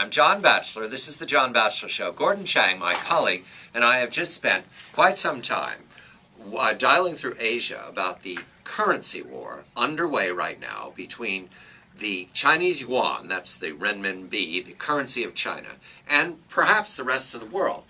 I'm John Batchelor. This is the John Batchelor Show. Gordon Chang, my colleague, and I have just spent quite some time dialing through Asia about the currency war underway right now between the Chinese yuan, that's the renminbi, the currency of China, and perhaps the rest of the world.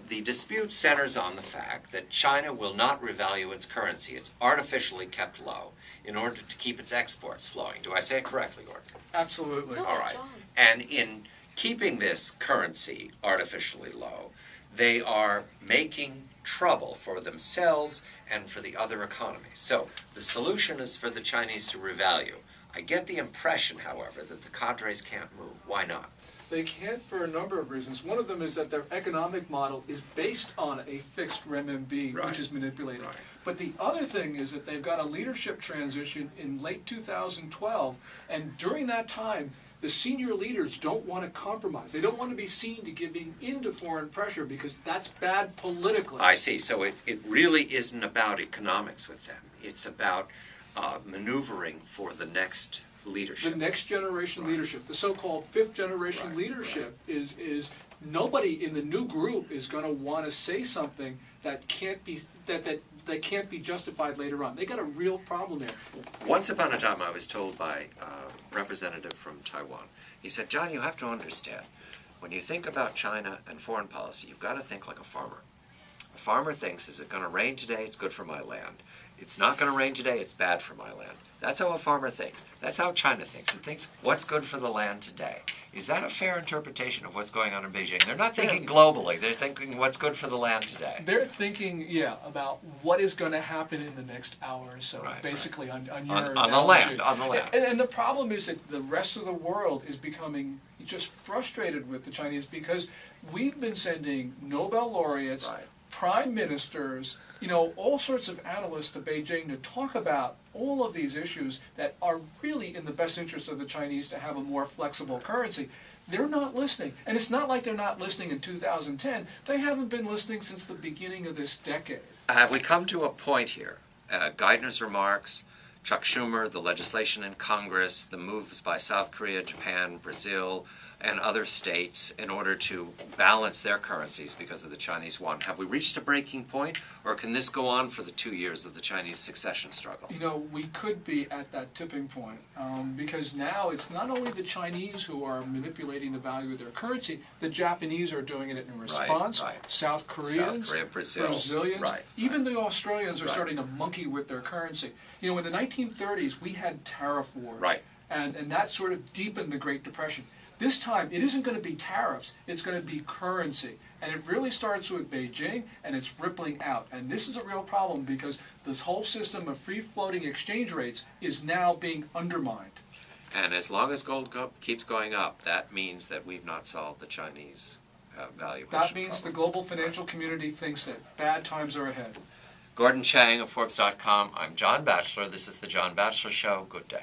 The dispute centers on the fact that China will not revalue its currency. It's artificially kept low in order to keep its exports flowing. Do I say it correctly, Gordon? Absolutely. All right. And in keeping this currency artificially low, they are making trouble for themselves and for the other economies. So the solution is for the Chinese to revalue. I get the impression, however, that the cadres can't move. Why not? They can't for a number of reasons. One of them is that their economic model is based on a fixed renminbi, Right. which is manipulated. Right. But the other thing is that they've got a leadership transition in late 2012, and during that time, the senior leaders don't want to compromise. They don't want to be seen to giving in to foreign pressure because that's bad politically. I see. So it really isn't about economics with them. It's about maneuvering for the next leadership. The next generation leadership, the so-called fifth generation leadership, is nobody in the new group is going to want to say something that can't be that can't be justified later on. They got a real problem there. Once upon a time, I was told by a representative from Taiwan. He said, "John, you have to understand, when you think about China and foreign policy, you've got to think like a farmer. A farmer thinks, is it going to rain today? It's good for my land. It's not going to rain today, it's bad for my land." That's how a farmer thinks. That's how China thinks. It thinks, what's good for the land today? Is that a fair interpretation of what's going on in Beijing? They're not thinking globally. They're thinking what's good for the land today. They're thinking, about what is going to happen in the next hour or so, basically on your analogy. On the land. And the problem is that the rest of the world is becoming just frustrated with the Chinese because we've been sending Nobel laureates, prime ministers, all sorts of analysts to Beijing to talk about all of these issues that are really in the best interest of the Chinese to have a more flexible currency. They're not listening. And it's not like they're not listening in 2010. They haven't been listening since the beginning of this decade. Have we come to a point here? Geithner's remarks, Chuck Schumer, the legislation in Congress, the moves by South Korea, Japan, Brazil, and other states in order to balance their currencies because of the Chinese yuan. Have we reached a breaking point, or can this go on for the 2 years of the Chinese succession struggle? We could be at that tipping point because now it's not only the Chinese who are manipulating the value of their currency, the Japanese are doing it in response, South Koreans, Brazilians, even the Australians are starting to monkey with their currency. In the 1930s, we had tariff wars, and that sort of deepened the Great Depression. This time, it isn't going to be tariffs, it's going to be currency. And it really starts with Beijing, and it's rippling out. And this is a real problem because this whole system of free-floating exchange rates is now being undermined. And as long as gold keeps going up, that means that we've not solved the Chinese valuation That means problem. The global financial community thinks that bad times are ahead. Gordon Chang of Forbes.com. I'm John Batchelor. This is the John Batchelor Show. Good day.